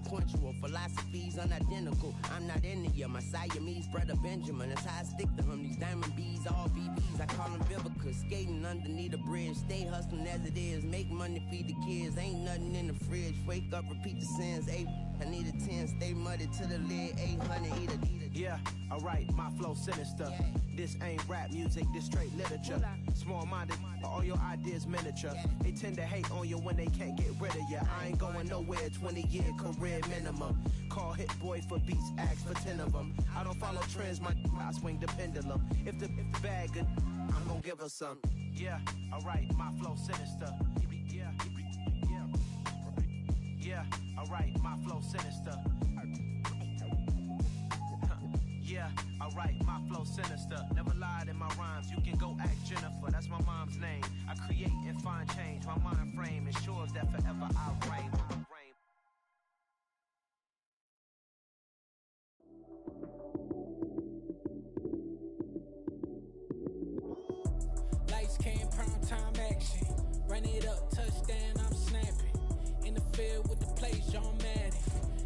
sequential. Philosophies unidentical. I'm not in it yet. My Siamese brother Benjamin. That's how I stick to him. These diamond bees, all BBs. I call them Vivica. Skating underneath a bridge. Stay hustling as it is. Make money, feed the kids. Ain't nothing in the fridge. Wake up, repeat the sins. I need a 10. Stay muddy to the lid. 800, eat a. Yeah, alright, my flow sinister. Yeah. This ain't rap music, this straight literature. Small-minded, all your ideas miniature. They tend to hate on you when they can't get rid of you. I ain't going nowhere, 20-year career minimum. Call Hit Boy for beats, ask for 10 of them. I don't follow trends, I swing the pendulum. If the bag good, I'm gonna give her some. Yeah, alright, my flow sinister. Yeah, alright, my flow sinister. Yeah, alright, my flow sinister. Never lied in my rhymes, you can go ask Jennifer. That's my mom's name. I create and find change. My mind frame ensures that forever I reign. Lights came, prime time action. Run it up, touchdown, I'm snapping. In the field with the plays, John Madden.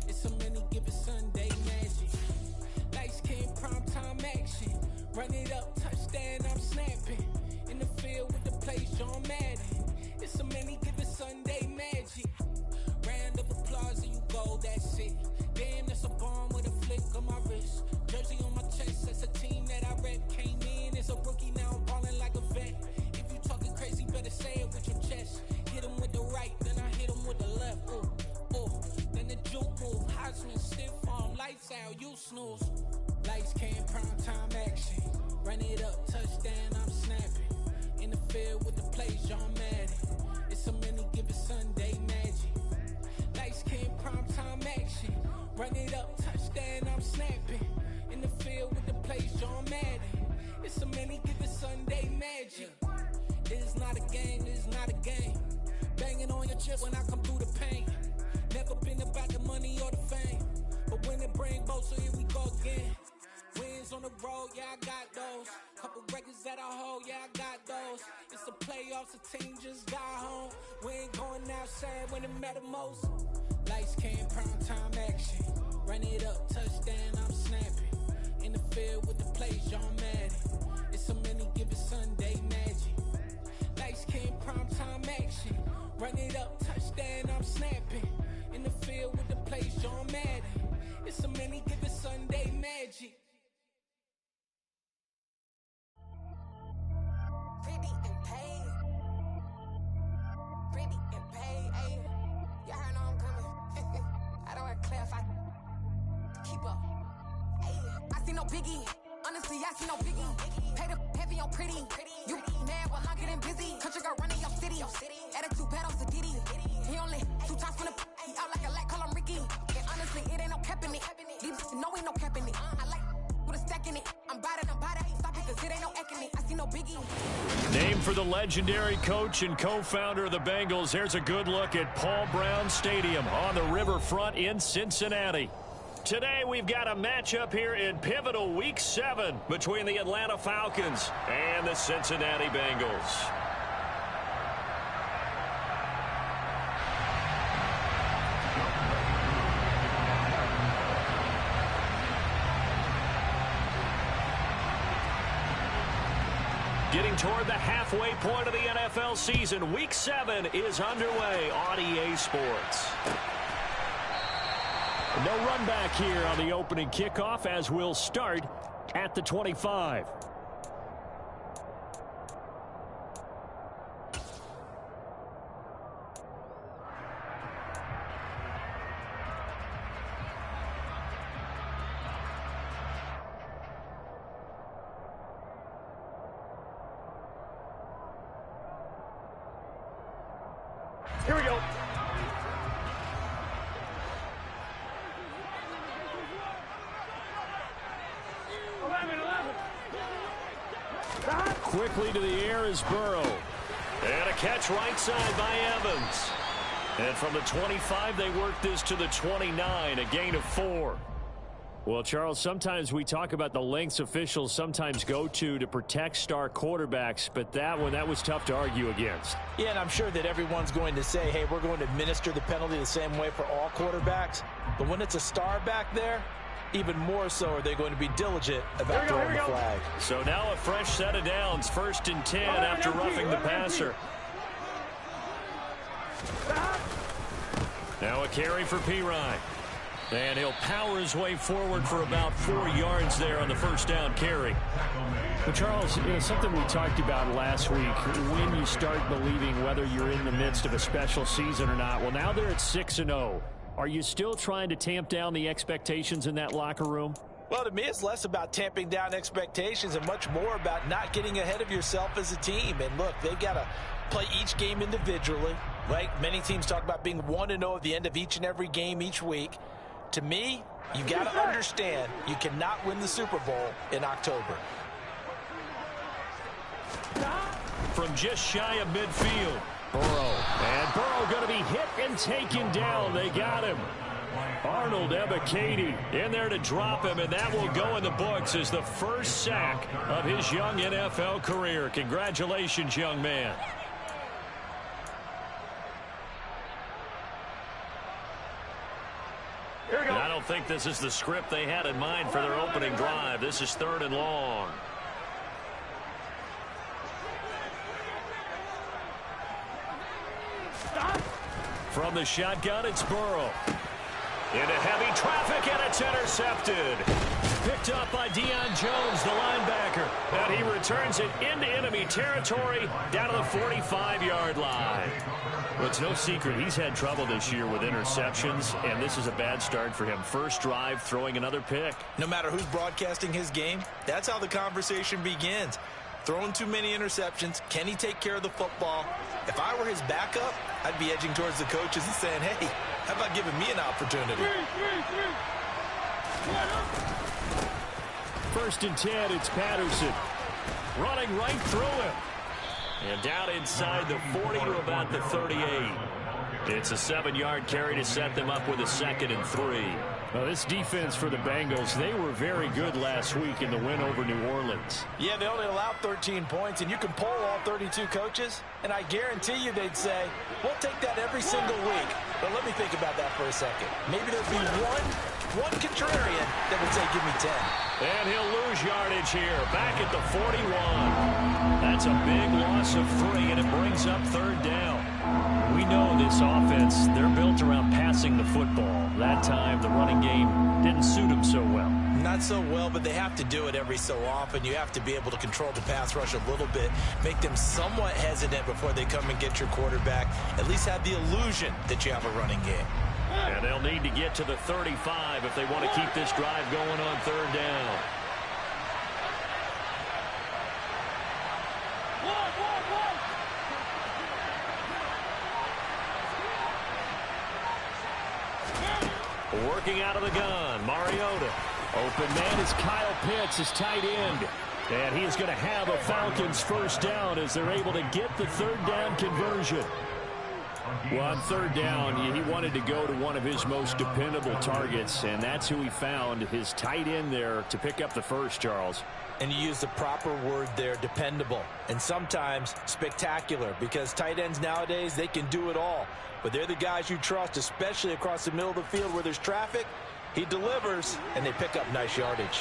It's a many given Sunday magic. Lights came, prime time action. Run it up, touchdown, I'm snapping. In the field with the plays, John Madden. It's a many given Sunday magic. Round of applause and you go, that's it. Damn, that's a bomb with a flick on my wrist. Jersey on my chest, that's a team that I rep. Came in as a rookie, now I'm ballin' like a vet. If you talking crazy, better say it with your chest. Hit him with the right, then I hit him with the left. Then the juke move, Heisman, stiff arm, lights out, you snooze. Lights came, prime time action. Run it up, touchdown, I'm snapping. In the field with the plays, John Madden. It's a many given Sunday magic. Lights came, prime time action. Run it up, touchdown, I'm snapping. In the field with the plays, John Madden. It's a many given Sunday magic. It is not a game, it is not a game. Banging on your chest when I come through the pain. Never been about the money or the fame. But when it bring both, so here we go again. Wins on the road, yeah, I got those. Couple records that I hold, yeah, I got those. It's the playoffs, the team just got home. We ain't going outside when it matter most. Lights came, prime time action. Run it up, touchdown, I'm snapping. In the field with the plays, John Madden. It's a many given Sunday magic. Lights came, prime time action. Run it up, touchdown, I'm snapping. In the field with the plays, John Madden. It's a many given Sunday magic. Pretty and paid. Pretty and paid, ayy. Y'all heard know I'm coming. I don't want to clarify. Keep up. Ayy. I see no biggie. Honestly, I see no biggie. Pay the heavy on pretty. You mad while I'm getting busy. Country girl running your city. Attitude bad on Sadidi. He only 2 times from the he out like a lack, call him Ricky. And honestly, it ain't no cap in it. These know ain't no cap in it. I like with a stack in it. I'm about it. Stop it, cause it ain't no acting it. I see no biggie. Named for the legendary coach and co-founder of the Bengals, here's a good look at Paul Brown Stadium on the riverfront in Cincinnati. Today we've got a matchup here in pivotal Week 7 between the Atlanta Falcons and the Cincinnati Bengals. Getting toward the halfway point of the NFL season, Week 7 is underway on EA Sports. No run back here on the opening kickoff as we'll start at the 25. Here we go. Quickly to the air is Burrow. And a catch right side by Evans. And from the 25, they work this to the 29, a gain of 4. Well, Charles, sometimes we talk about the lengths officials sometimes go to protect star quarterbacks, but that was tough to argue against. Yeah, and I'm sure that everyone's going to say, hey, we're going to administer the penalty the same way for all quarterbacks. But when it's a star back there, even more so are they going to be diligent about throwing the flag. So now a fresh set of downs, 1st and 10 after roughing the passer. Now a carry for Pirine. And he'll power his way forward for about 4 yards there on the first down carry. Well, Charles, something we talked about last week, when you start believing whether you're in the midst of a special season or not. Well, now they're at 6-0. Are you still trying to tamp down the expectations in that locker room? Well, to me, it's less about tamping down expectations and much more about not getting ahead of yourself as a team. And look, they've got to play each game individually, right? Many teams talk about being 1-0 at the end of each and every game each week. To me, you got to understand you cannot win the Super Bowl in October. From just shy of midfield, Burrow. And Burrow going to be hit and taken down. They got him. Arnold Ebiketie in there to drop him, and that will go in the books as the first sack of his young NFL career. Congratulations, young man. And I don't think this is the script they had in mind for their opening drive. This is 3rd and long. From the shotgun, it's Burrow. Into heavy traffic, and it's intercepted. Picked up by Deion Jones, the linebacker. And he returns it into enemy territory down to the 45-yard line. Well, it's no secret he's had trouble this year with interceptions, and this is a bad start for him. First drive, throwing another pick. No matter who's broadcasting his game, that's how the conversation begins. Throwing too many interceptions. Can he take care of the football? If I were his backup, I'd be edging towards the coaches and saying, hey, how about giving me an opportunity? 1st and 10, it's Patterson. Running right through him. And down inside the 40 to about the 38. It's a 7-yard carry to set them up with a 2nd and 3. Well, this defense for the Bengals, they were very good last week in the win over New Orleans. Yeah, they only allowed 13 points, and you can poll all 32 coaches, and I guarantee you they'd say, we'll take that every single week. But let me think about that for a second. Maybe there'd be one contrarian that would say, give me 10. And he'll lose yardage here, back at the 41. That's a big loss of 3, and it brings up 3rd down. We know this offense, they're built around passing the football. That time, the running game didn't suit them so well. Not so well, but they have to do it every so often. You have to be able to control the pass rush a little bit, make them somewhat hesitant before they come and get your quarterback. At least have the illusion that you have a running game. And they'll need to get to the 35 if they want to keep this drive going on 3rd down. Working out of the gun, Mariota. Open man is Kyle Pitts, his tight end. And he is going to have a Falcons first down as they're able to get the 3rd down conversion. Well, on 3rd down, he wanted to go to one of his most dependable targets, and that's who he found, his tight end there, to pick up the first, Charles. And you use the proper word there, dependable, and sometimes spectacular, because tight ends nowadays, they can do it all. But they're the guys you trust, especially across the middle of the field where there's traffic. He delivers, and they pick up nice yardage.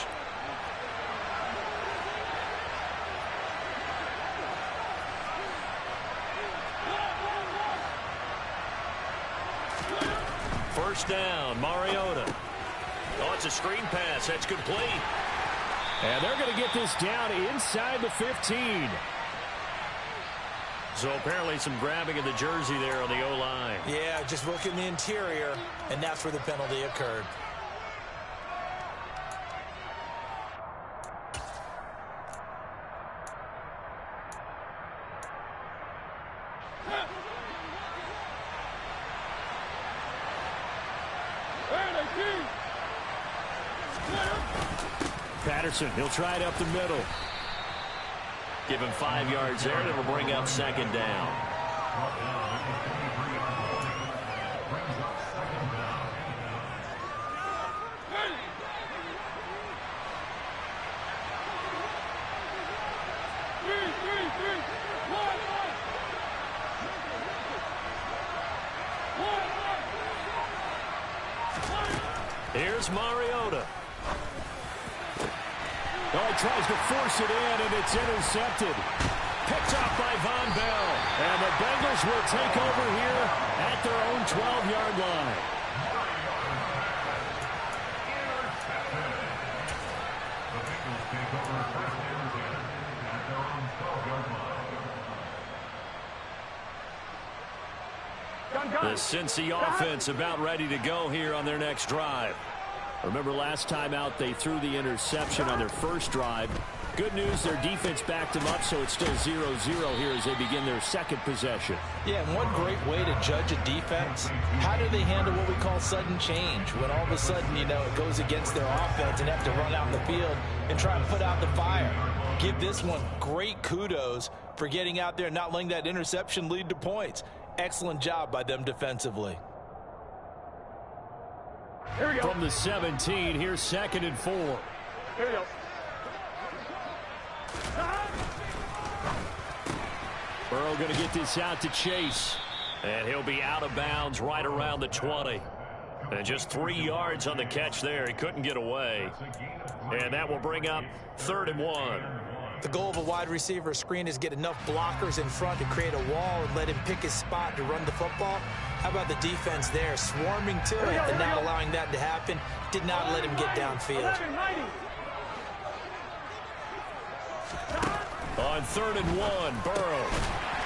First down, Mariota. Oh, it's a screen pass. That's complete. And they're going to get this down inside the 15. So apparently some grabbing of the jersey there on the O-line. Yeah, just look in the interior, and that's where the penalty occurred. Patterson, he'll try it up the middle. Give him 5 yards there, and it'll bring up 2nd down. Here's Mariota. Oh, he tries to force it in, and it's intercepted. Picked off by Von Bell. And the Bengals will take over here at their own 12-yard line. The Cincy offense about ready to go here on their next drive. Remember last time out they threw the interception on their first drive. Good news, their defense backed them up, so it's still 0-0 here as they begin their second possession. Yeah, and one great way to judge a defense, how do they handle what we call sudden change? When all of a sudden, you know, it goes against their offense and have to run out in the field and try and put out the fire. Give this one great kudos for getting out there and not letting that interception lead to points. Excellent job by them defensively. Here we go. From the 17, here's 2nd and 4. Here we go. Burrow going to get this out to Chase. And he'll be out of bounds right around the 20. And just 3 yards on the catch there. He couldn't get away. And that will bring up 3rd and 1. The goal of a wide receiver screen is get enough blockers in front to create a wall and let him pick his spot to run the football. How about the defense there, swarming to it and not allowing that to happen? Did not let him get downfield. On 3rd and 1, Burrow.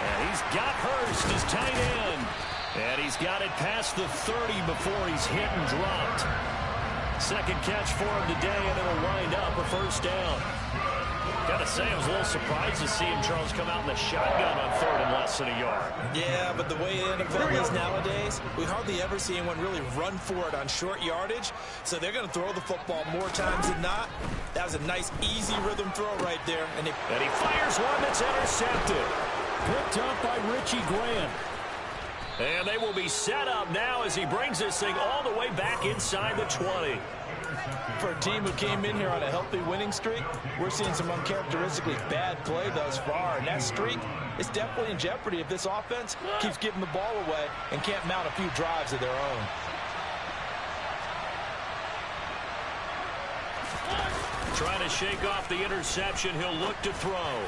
And he's got Hurst, his tight end. And he's got it past the 30 before he's hit and dropped. Second catch for him today, and it'll wind up a first down. Gotta say, I was a little surprised to see him, Charles, come out in the shotgun on 3rd and less than a yard. Yeah, but the way the NFL is nowadays, we hardly ever see anyone really run for it on short yardage. So they're going to throw the football more times than not. That was a nice, easy rhythm throw right there. And he fires one that's intercepted. Picked up by Richie Grant. And they will be set up now as he brings this thing all the way back inside the 20. For a team who came in here on a healthy winning streak, we're seeing some uncharacteristically bad play thus far. And that streak is definitely in jeopardy if this offense keeps giving the ball away and can't mount a few drives of their own. Trying to shake off the interception. He'll look to throw.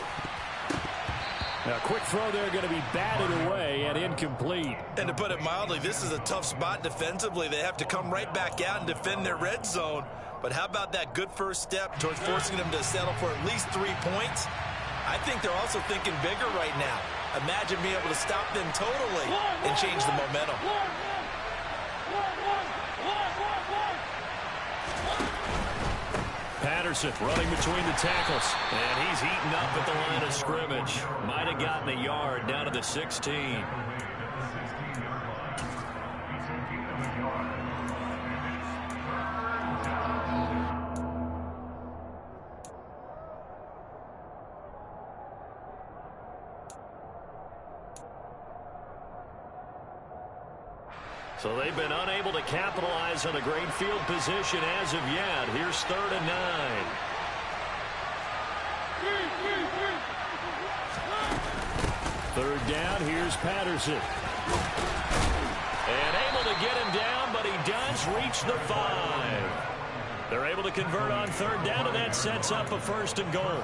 A quick throw there going to be batted away and incomplete. And to put it mildly, this is a tough spot defensively. They have to come right back out and defend their red zone. But how about that good first step towards forcing them to settle for at least 3 points? I think they're also thinking bigger right now. Imagine being able to stop them totally and change the momentum. Patterson running between the tackles. And he's eaten up at the line of scrimmage. Might have gotten a yard down to the 16. So they've been unable to capitalize on the great field position as of yet. Here's 3rd and 9. Third down, here's Patterson. And able to get him down, but he does reach the 5. They're able to convert on 3rd down, and that sets up a 1st and goal.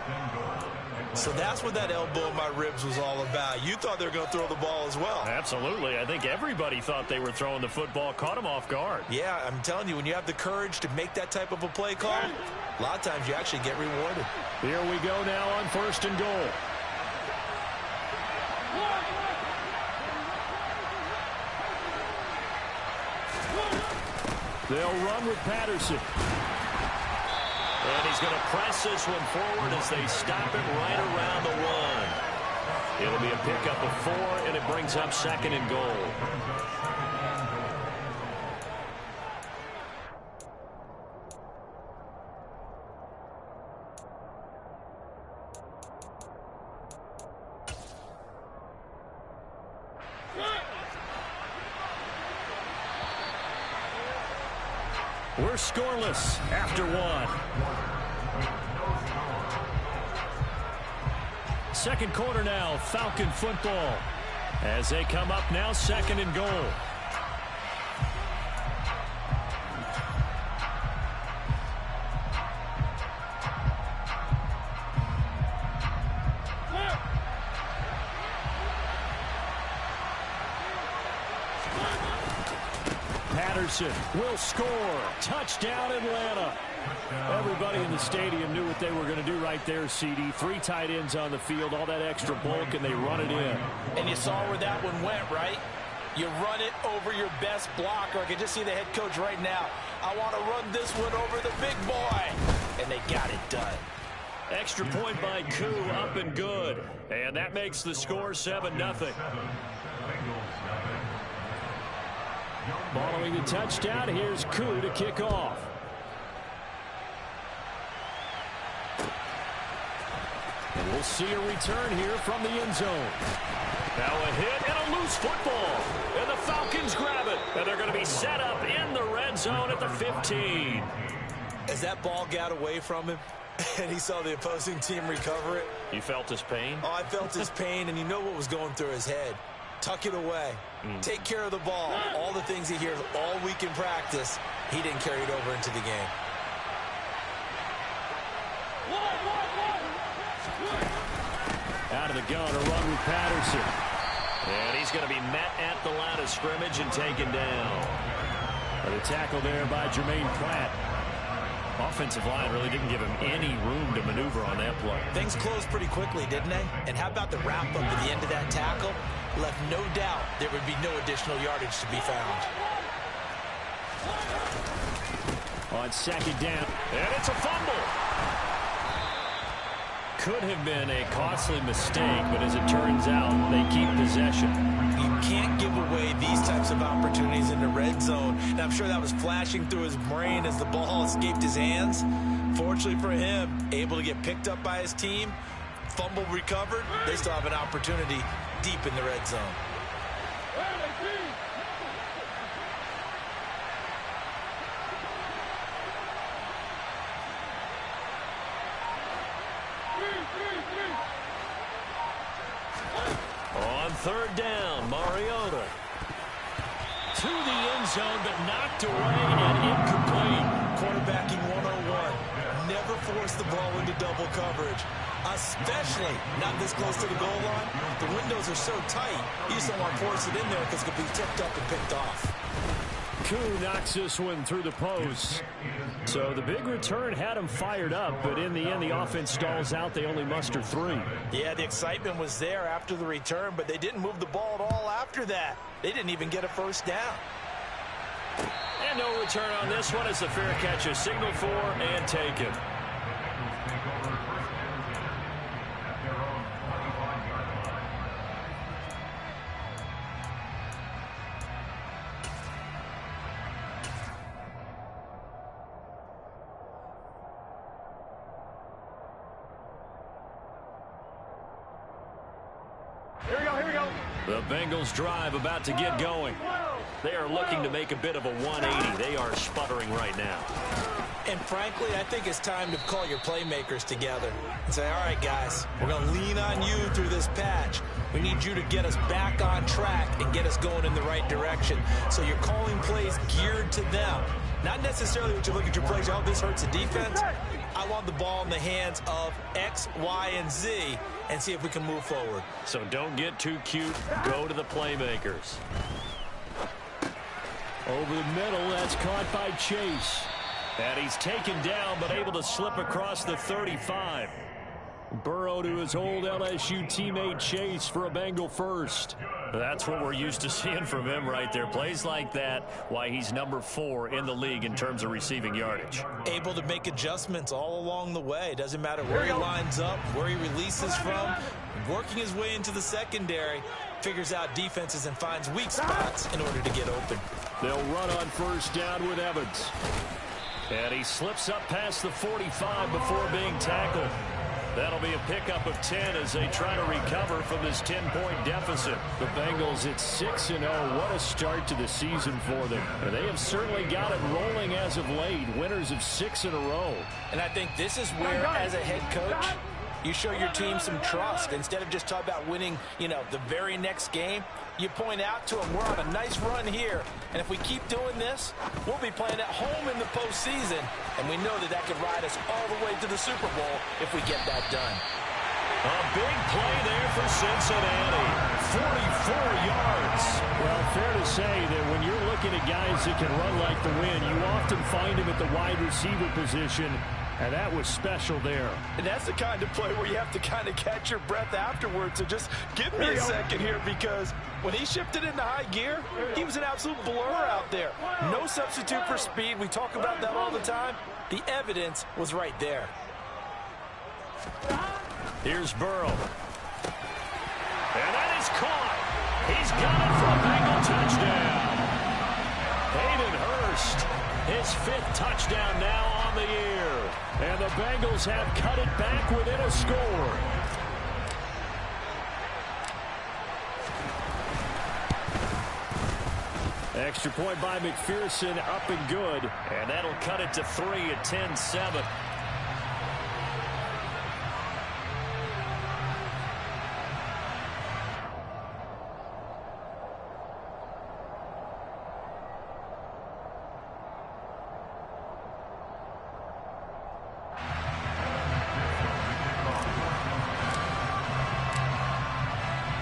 So that's what that elbow in my ribs was all about. You thought they were going to throw the ball as well. Absolutely. I think everybody thought they were throwing the football, caught him off guard. Yeah, I'm telling you, when you have the courage to make that type of a play call, a lot of times you actually get rewarded. Here we go now on 1st and goal. They'll run with Patterson. And he's going to press this one forward as they stop it right around the 1. It'll be a pickup of 4, and it brings up 2nd and goal. We're scoreless after 1. Second quarter now, Falcon football. As they come up now, 2nd and goal. Patterson will score. Touchdown, Atlanta. Everybody in the stadium knew what they were going to do right there, CD. 3 tight ends on the field, all that extra bulk, and they run it in. And you saw where that one went, right? You run it over your best blocker. I can just see the head coach right now. I want to run this one over the big boy. And they got it done. Extra point by Koo, up and good. And that makes the score 7-0. Following the touchdown, here's Koo to kick off. And we'll see a return here from the end zone. Now a hit and a loose football. And the Falcons grab it. And they're going to be set up in the red zone at the 15. As that ball got away from him and he saw the opposing team recover it. You felt his pain? Oh, I felt his pain, and you know what was going through his head. Tuck it away. Take care of the ball. All the things he hears all week in practice, he didn't carry it over into the game. Out of the gun, a run with Patterson. And he's going to be met at the line of scrimmage and taken down. The tackle there by Jermaine Pratt. Offensive line really didn't give him any room to maneuver on that play. Things closed pretty quickly, didn't they? And how about the wrap-up at the end of that tackle? Left no doubt there would be no additional yardage to be found. On second down. And it's a fumble. Could have been a costly mistake, but as it turns out, they keep possession. You can't give away these types of opportunities in the red zone. And I'm sure that was flashing through his brain as the ball escaped his hands. Fortunately for him, able to get picked up by his team, fumble recovered. They still have an opportunity deep in the red zone. On third down, Mariota. To the end zone, but knocked away and incomplete. Quarterbacking 101. Never force the ball into double coverage, especially not this close to the goal line. The windows are so tight, you just don't want to force it in there because it could be tipped up and picked off. Koo knocks this one through the post. So the big return had him fired up, but in the end, the offense stalls out. They only muster 3. Yeah, the excitement was there after the return, but they didn't move the ball at all after that. They didn't even get a first down. And no return on this one as the fair catch is signaled for and taken. The Bengals drive about to get going. They are looking to make a bit of a 180. They are sputtering right now. And frankly, I think it's time to call your playmakers together and say, all right, guys, we're going to lean on you through this patch. We need you to get us back on track and get us going in the right direction. So you're calling plays geared to them. Not necessarily what you look at your plays, oh, this hurts the defense. I want the ball in the hands of X, Y, and Z and see if we can move forward. So don't get too cute. Go to the playmakers. Over the middle, that's caught by Chase. And he's taken down, but able to slip across the 35. Burrow to his old LSU teammate Chase for a Bengal first. That's what we're used to seeing from him right there. Plays like that, why he's number 4 in the league in terms of receiving yardage. Able to make adjustments all along the way. Doesn't matter where he lines up, where he releases from. Working his way into the secondary, figures out defenses and finds weak spots in order to get open. They'll run on first down with Evans. And he slips up past the 45 before being tackled. That'll be a pickup of 10 as they try to recover from this 10-point deficit. The Bengals at 6-0. What a start to the season for them. They have certainly got it rolling as of late. Winners of 6 in a row. And I think this is where, as a head coach, you show your team some trust. Instead of just talking about winning, the very next game, you point out to them, we're on a nice run here. And if we keep doing this, we'll be playing at home in the postseason. And we know that can ride us all the way to the Super Bowl if we get that done. A big play there for Cincinnati. 44 yards. Well, fair to say that when you're looking at guys that can run like the wind, you often find them at the wide receiver position, and that was special there. And that's the kind of play where you have to kind of catch your breath afterwards. So just give me a second here, because when he shifted into high gear, he was an absolute blur out there. No substitute for speed. We talk about that all the time. The evidence was right there. Here's Burrow. And that is caught. He's got it for a Bengal touchdown. Hayden Hurst, his 5th touchdown now on the year. And the Bengals have cut it back within a score. Extra point by McPherson, up and good. And that'll cut it to 3 at 10-7.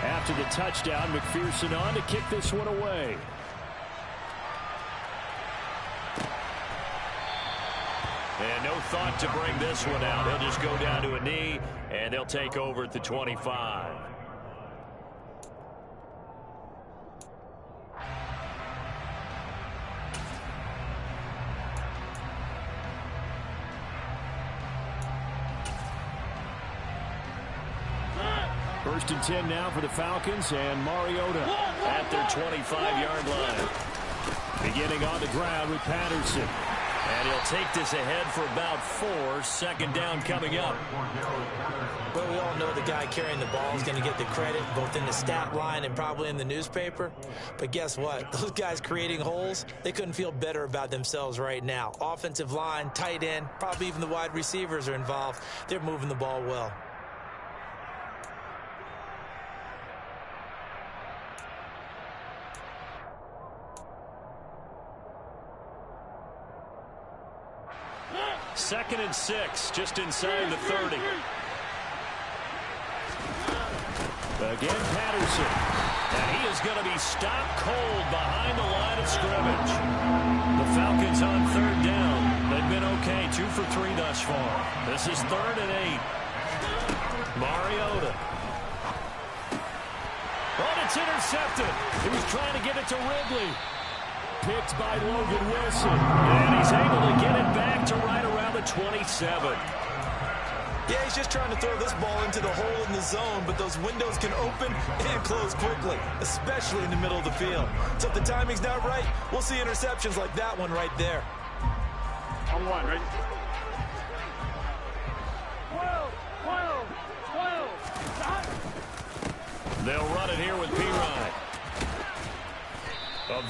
After the touchdown, McPherson on to kick this one away. And no thought to bring this one out. He'll just go down to a knee, and they'll take over at the 25. First and 10 now for the Falcons, and Mariota at their 25-yard line. Beginning on the ground with Patterson. And he'll take this ahead for about 4. Second down coming up. Well, we all know the guy carrying the ball is going to get the credit, both in the stat line and probably in the newspaper. But guess what? Those guys creating holes, they couldn't feel better about themselves right now. Offensive line, tight end, probably even the wide receivers are involved. They're moving the ball well. Second and 6, just inside the 30. Again, Patterson. And he is going to be stopped cold behind the line of scrimmage. The Falcons on 3rd down. They've been okay, 2 for 3 thus far. This is 3rd and 8. Mariota. Oh, it's intercepted. He was trying to get it to Ridley. Picked by Logan Wilson. And he's able to get it back to right around the 27. Yeah, he's just trying to throw this ball into the hole in the zone, but those windows can open and close quickly, especially in the middle of the field. So if the timing's not right, we'll see interceptions like that one right there. On 1, right? 12. They'll run it here with Pirine.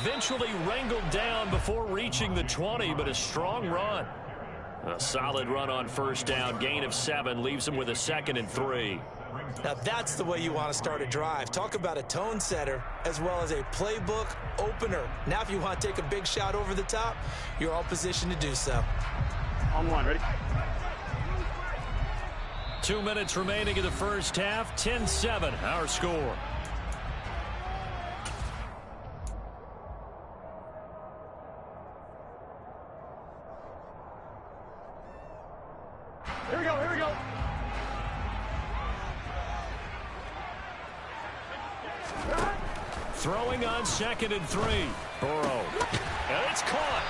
Eventually wrangled down before reaching the 20, but a strong run. A solid run on 1st down. Gain of 7 leaves him with a 2nd and 3. Now that's the way you want to start a drive. Talk about a tone setter as well as a playbook opener. Now if you want to take a big shot over the top, you're all positioned to do so. On 1, ready? 2 minutes remaining in the first half. 10-7, our score. Here we go, here we go. Throwing on 2nd and 3. Burrow. And it's caught.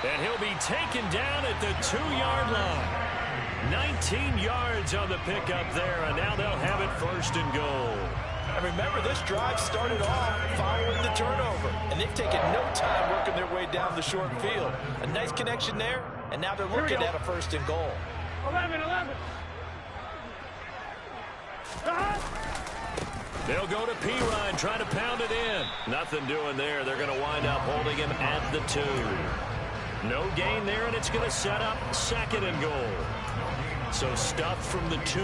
And he'll be taken down at the 2-yard line. 19 yards on the pickup there, and now they'll have it 1st and goal. And remember, this drive started off following the turnover, and they've taken no time working their way down the short field. A nice connection there, and now they're looking at a 1st and goal. 11. They'll go to Pirine, trying to pound it in. Nothing doing there. They're going to wind up holding him at the 2. No gain there, and it's going to set up 2nd and goal. So stuffed from the 2,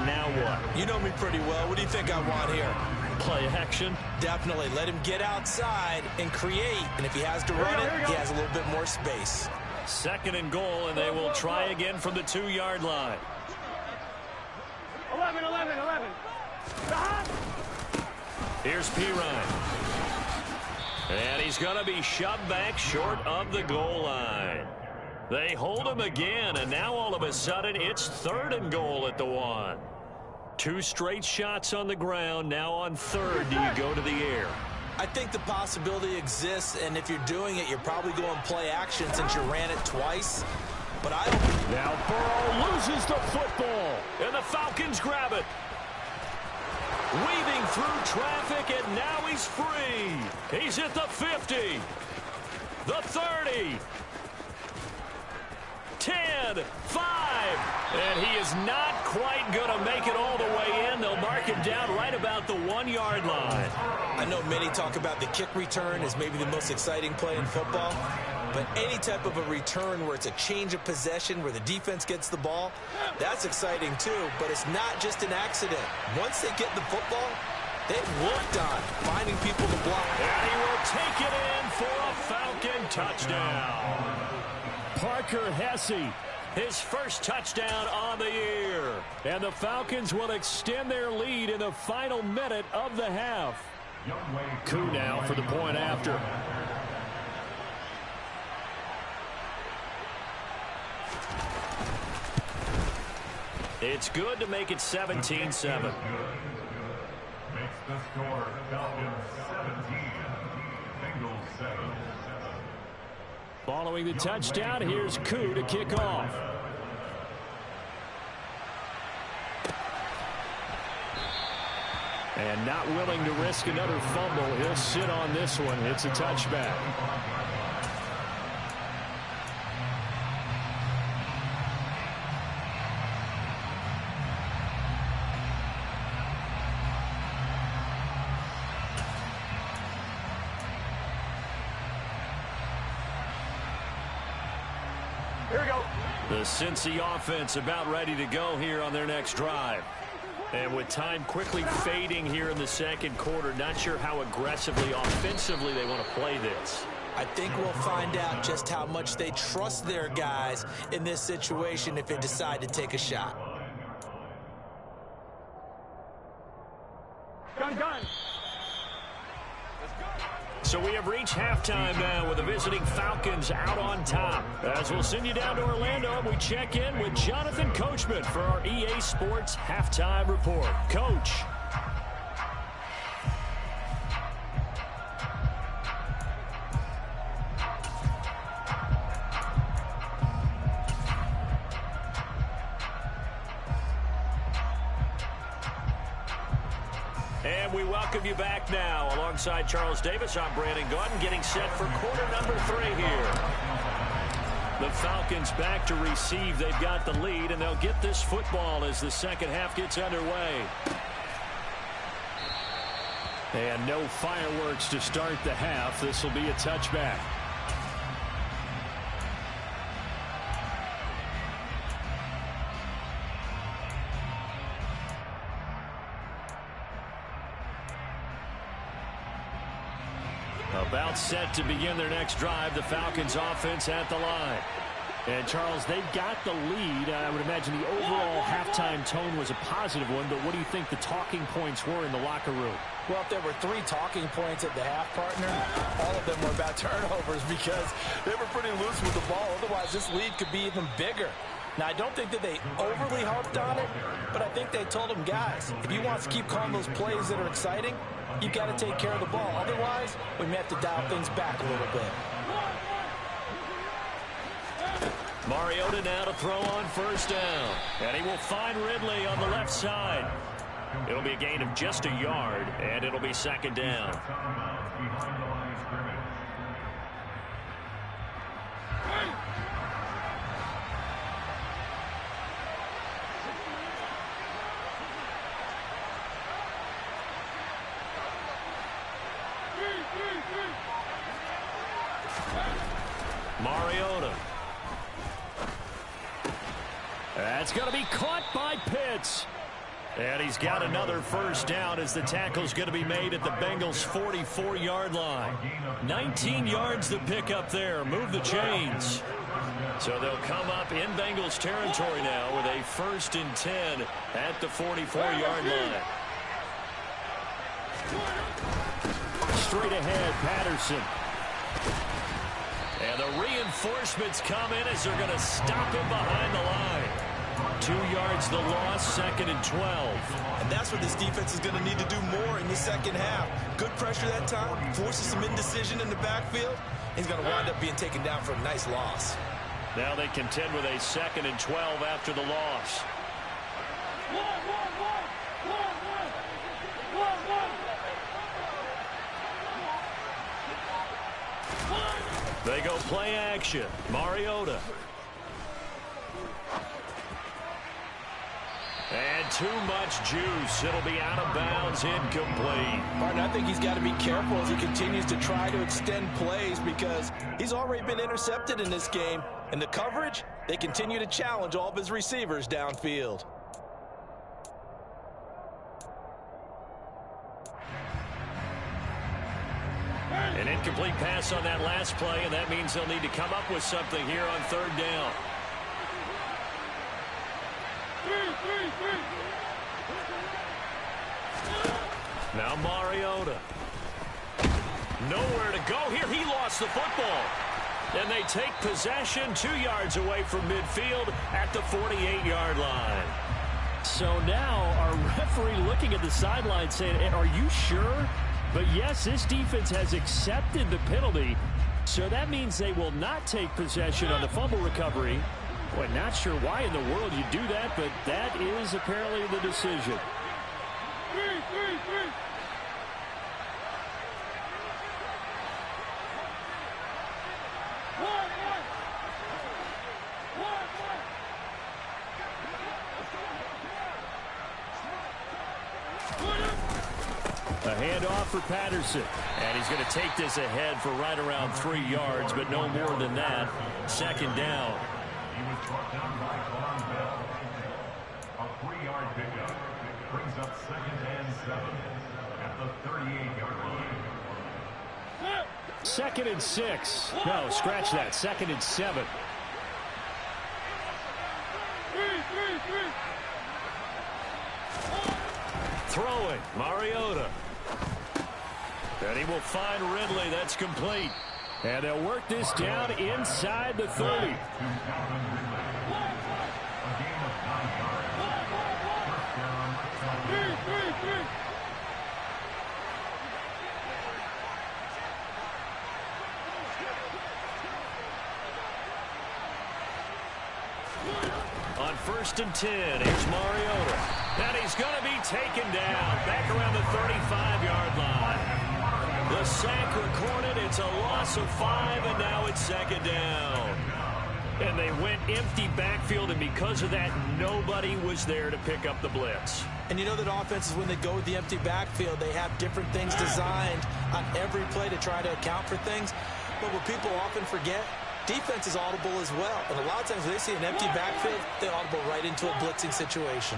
now what? You know me pretty well. What do you think I want here? Play action? Definitely. Let him get outside and create. And if he has to run it, he has a little bit more space. 2nd and goal, and they will try again from the 2-yard line. 11, 11, 11. Here's Pirine. And he's going to be shoved back short of the goal line. They hold him again, and now all of a sudden it's 3rd and goal at the 1. 2 straight shots on the ground. Now on 3rd, do you go to the air? I think the possibility exists, and if you're doing it, you're probably going play action since you ran it twice. But I don't... Now Burrow loses the football, and the Falcons grab it. Weaving through traffic, and now he's free. He's at the 50, the 30, 10, 5, and he is not quite going to make it all the way in. They'll mark him down right about the 1-yard line. I know many talk about the kick return as maybe the most exciting play in football, but any type of a return where it's a change of possession, where the defense gets the ball, that's exciting too, but it's not just an accident. Once they get the football, they've worked on finding people to block. And he will take it in for a Falcon touchdown. Parker Hesse, his first touchdown on the year. And the Falcons will extend their lead in the final minute of the half. Koo now for the point after. It's good to make it 17-7. Makes the score Falcons 17, Bengals 7. Following the touchdown, here's Koo to kick off. And not willing to risk another fumble, he'll sit on this one. It's a touchback. Here we go. The Cincy offense about ready to go here on their next drive. And with time quickly fading here in the second quarter, not sure how aggressively, offensively they want to play this. I think we'll find out just how much they trust their guys in this situation if they decide to take a shot. Gun, gun. So we have reached halftime now with the visiting Falcons out on top. As we'll send you down to Orlando, we check in with Jonathan Coachman for our EA Sports Halftime Report. Coach. And we welcome you back now. Alongside Charles Davis, I'm Brandon Gordon, getting set for quarter number 3 here. The Falcons back to receive. They've got the lead, and they'll get this football as the second half gets underway. And no fireworks to start the half. This will be a touchback. About set to begin their next drive. The Falcons offense at the line. And Charles, they've got the lead. I would imagine the overall halftime tone was a positive one, but what do you think the talking points were in the locker room? Well, if there were 3 talking points at the half, partner, all of them were about turnovers because they were pretty loose with the ball. Otherwise, this lead could be even bigger. Now, I don't think that they overly harped on it, but I think they told them, guys, if you want us to keep calling those plays that are exciting, you've got to take care of the ball. Otherwise, we may have to dial things back a little bit. Mariota now to throw on first down. And he will find Ridley on the left side. It'll be a gain of just a yard, and it'll be second down. Mariota. That's going to be caught by Pitts. And he's got another first down as the tackle's going to be made at the Bengals' 44-yard line. 19 yards to pick up there. Move the chains. So they'll come up in Bengals territory now with a 1st and 10 at the 44-yard line. Straight ahead, Patterson. And the reinforcements come in as they're going to stop him behind the line. 2 yards the loss, 2nd and 12. And that's what this defense is going to need to do more in the second half. Good pressure that time, forces some indecision in the backfield. He's going to wind up being taken down for a nice loss. Now they contend with a 2nd and 12 after the loss. They go play action. Mariota. And too much juice. It'll be out of bounds, incomplete. Martin, I think he's got to be careful as he continues to try to extend plays because he's already been intercepted in this game. And the coverage, they continue to challenge all of his receivers downfield. An incomplete pass on that last play, and that means they'll need to come up with something here on 3rd down. Now Mariota. Nowhere to go here. He lost the football. And they take possession 2 yards away from midfield at the 48-yard line. So now our referee looking at the sideline saying, are you sure? But yes, this defense has accepted the penalty. So that means they will not take possession on the fumble recovery. Boy, not sure why in the world you do that, but that is apparently the decision. A handoff for Patterson. And he's going to take this ahead for right around 3 yards, but no more than that. 2nd down. He was brought down by Von Bell. A 3-yard pickup brings up 2nd and 7 at the 38-yard line. 2nd and 6. No, scratch that. 2nd and 7. Throwing, Mariota. And he will find Ridley. That's complete. And they'll work this down inside the 30. On 1st and 10, here's Mariota. And he's going to be taken down back around the 35-yard line. The sack recorded. It's a loss of 5, and now it's 2nd down. And they went empty backfield, and because of that, nobody was there to pick up the blitz. And you know that offenses, when they go with the empty backfield, they have different things designed on every play to try to account for things. But what people often forget, defense is audible as well. And a lot of times when they see an empty backfield, they audible right into a blitzing situation.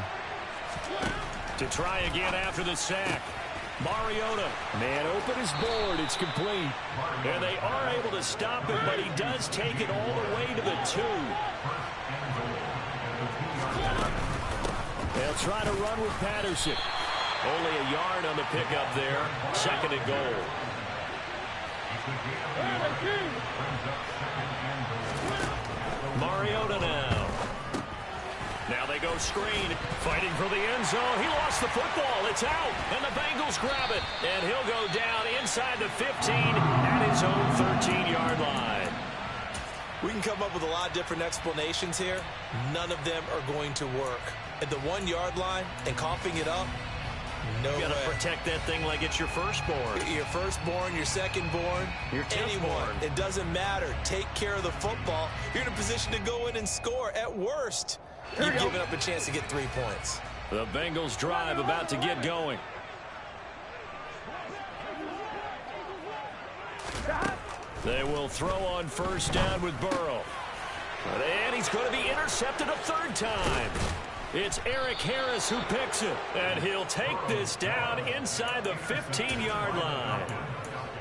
To try again after the sack. Mariota. Man open his board. It's complete. And they are able to stop him, but he does take it all the way to the 2. They'll try to run with Patterson. Only a yard on the pickup there. 2nd and goal. Mariota now. Now they go screen. Fighting for the end zone. He lost the football. It's out. And the Bengals grab it. And he'll go down inside the 15 at his own 13-yard line. We can come up with a lot of different explanations here. None of them are going to work. At the 1-yard line and coughing it up, no way. You got to protect that thing like it's your firstborn. Your firstborn, your secondborn, your anyone. It doesn't matter. Take care of the football. You're in a position to go in and score. At worst, you've given up a chance to get 3 points. The Bengals drive about to get going. They will throw on 1st down with Burrow. And he's going to be intercepted a 3rd time. It's Eric Harris who picks it. And he'll take this down inside the 15-yard line.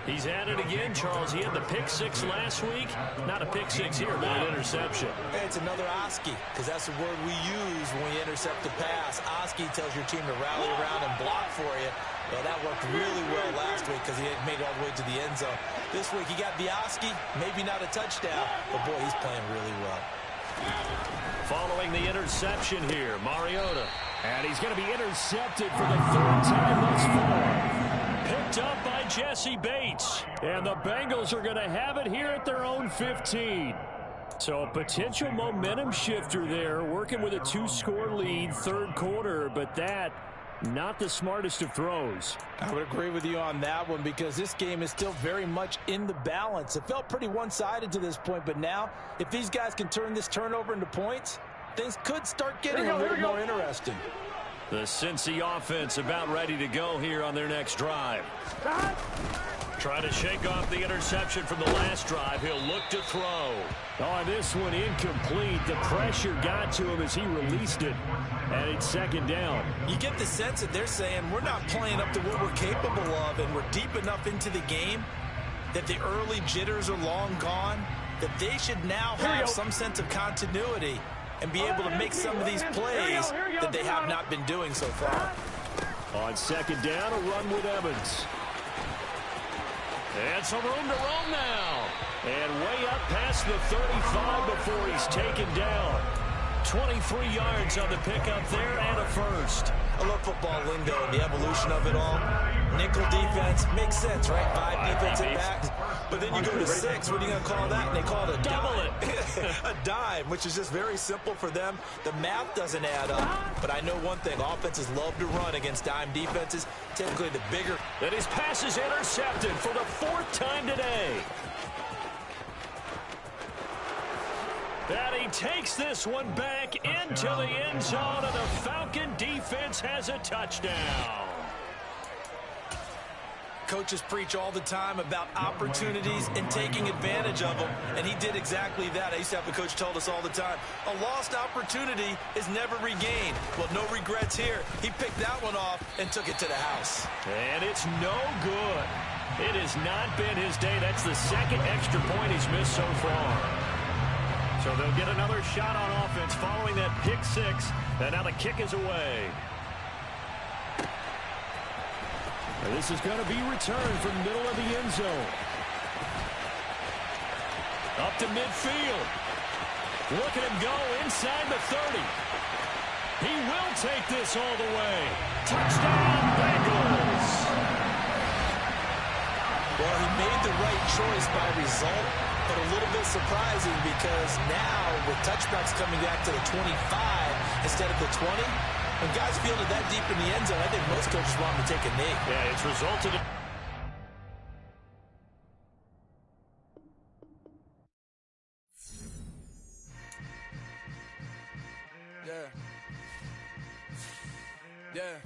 He's at it again, Charles. He had the pick six last week. Not a pick six here, but an interception. It's another Oski, because that's the word we use when we intercept the pass. Oski tells your team to rally around and block for you. Well, that worked really well last week because he made it all the way to the end zone. This week he got the Oski, maybe not a touchdown, but boy, he's playing really well. Following the interception here, Mariota. And he's going to be intercepted for the third time thus far. Picked up by Jesse Bates. And the Bengals are going to have it here at their own 15. So a potential momentum shifter there, working with a 2-score lead, third quarter, but that not the smartest of throws. I would agree with you on that one because this game is still very much in the balance. It felt pretty one-sided to this point, but now if these guys can turn this turnover into points, things could start getting a little more interesting. The Cincy offense about ready to go here on their next drive. Trying to shake off the interception from the last drive. He'll look to throw. Oh, this one incomplete. The pressure got to him as he released it. And it's second down. You get the sense that they're saying we're not playing up to what we're capable of, and we're deep enough into the game that the early jitters are long gone, that they should now have some sense of continuity and be able to make some of these plays that they have not been doing so far. On second down, a run with Evans. And some room to roam now. And way up past the 35 before he's taken down. 23 yards on the pickup there and a first. I love football lingo and the evolution of it all. Nickel defense makes sense, right? 5 defensive backs. But then you go to 6. What are you going to call that? And they call it a dime. A dime, which is just very simple for them. The math doesn't add up. But I know one thing. Offenses love to run against dime defenses. Typically the bigger. And his pass is intercepted for the 4th time today. And he takes this one back into the end zone, and the Falcon defense has a touchdown. Coaches preach all the time about opportunities and taking advantage of them, and he did exactly that. I used to have a coach told us all the time, a lost opportunity is never regained. Well, no regrets here. He picked that one off and took it to the house. And it's no good. It has not been his day. That's the second extra point he's missed so far. So they'll get another shot on offense following that pick 6, and now the kick is away. This is going to be returned from the middle of the end zone. Up to midfield. Look at him go inside the 30. He will take this all the way. Touchdown, Bengals. Well, he made the right choice by result, but a little bit surprising because now with touchbacks coming back to the 25 instead of the 20, when guys field it that deep in the end zone, I think most coaches want them to take a knee. Yeah, it's resulted in... Yeah.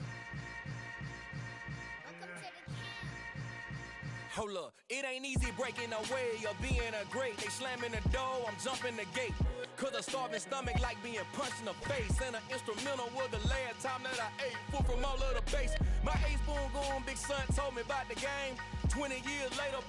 Hold up, it ain't easy breaking away or being a great. They slamming the door, I'm jumping the gate. Cause a starving stomach like being punched in the face. And an instrumental was the last time that I ate food from all of the base. My ace spoon going, big son told me about the game. 20 years later,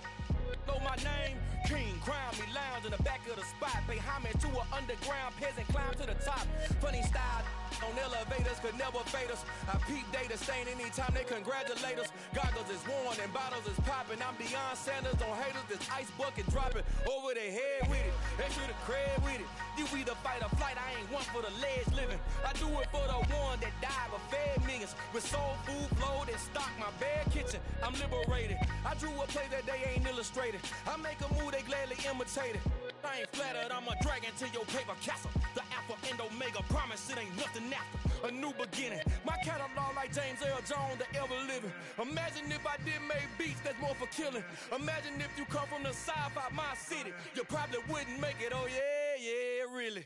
know my name. King, crown me, lounge in the back of the spot. Pay homage to an underground peasant, climb to the top. Funny style on elevators could never fade us. I peep data stain anytime they congratulate us. Goggles is worn and bottles is popping. I'm Deion Sanders on haters, this ice bucket dropping over their head with it. Extra the cred with it. You either fight or flight, I ain't one for the ledge living. I do it for the one that died but fed millions. With soul food flowed and stocked my bad kitchen. I'm liberated. I drew a play that they ain't illustrated. I make a move they gladly imitated. I ain't flattered, I'm a dragon to your paper castle. The alpha and omega, promise it ain't nothing after. A new beginning. My catalog like James Earl Jones, the ever living. Imagine if I did make beats that's more for killing. Imagine if you come from the south out my city. You probably wouldn't make it, oh yeah, really.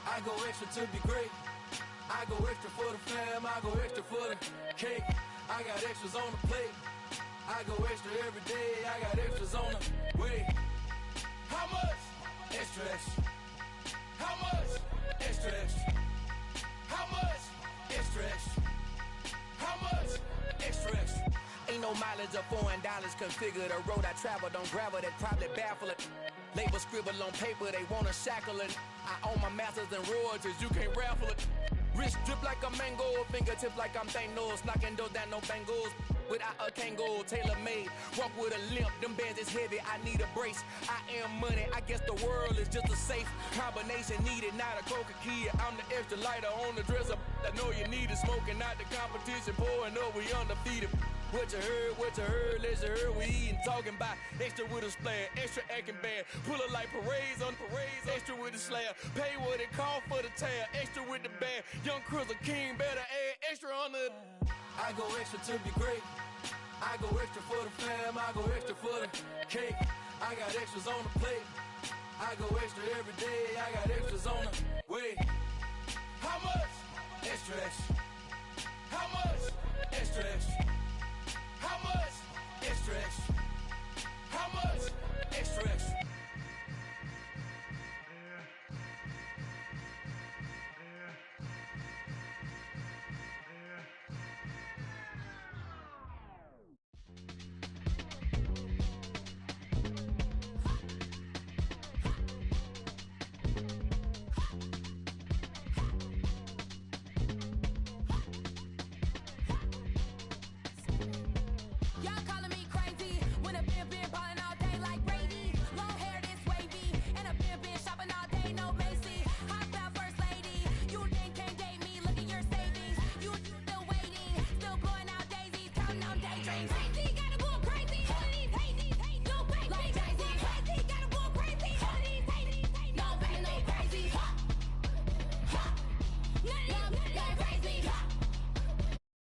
I go extra to be great. I go extra for the fam, I go extra for the cake. I got extras on the plate. I go extra every day, I got extras on the way. How much? Extra, extra. How much? Extra, extra. How much? Extra, extra. How much? Extra, extra. Ain't no mileage Hundreds of foreign dollars configure the road I travel. Don't gravel that probably baffle it. Label scribble on paper, they wanna shackle it. I own my masters and royalties, you can't raffle it. Wrist drip like a mango, fingertips like I'm Thanos. Knocking doors down, no bangles. Without a Kango, tailor-made. Walk with a limp, them bands is heavy, I need a brace. I am money, I guess the world is just a safe combination needed, not a coca key. I'm the extra lighter on the dresser. I know you need it, smoking out the competition, pouring up, we undefeated. What you heard, let's hear we eatin', talking about extra with a splash, extra acting bad, pull it like parades on parades, extra with the slab, pay what it cost for the tab, extra with the band, young Chris a king, better add extra on the. I go extra to be great, I go extra for the fam, I go extra for the cake, I got extras on the plate, I go extra every day, I got extras on the way. How much? Extra, extra. How much? Extra, extra. How much? Extra, extra. How much? Extra, extra. Y'all calling me crazy when a been ballin' all day like Brady. Long hair this wavy, and a been shopping all day, no Macy. Hot about first lady, you think can't date me? Look at your savings, you still waiting, still blowing out daisies, counting on daydreams.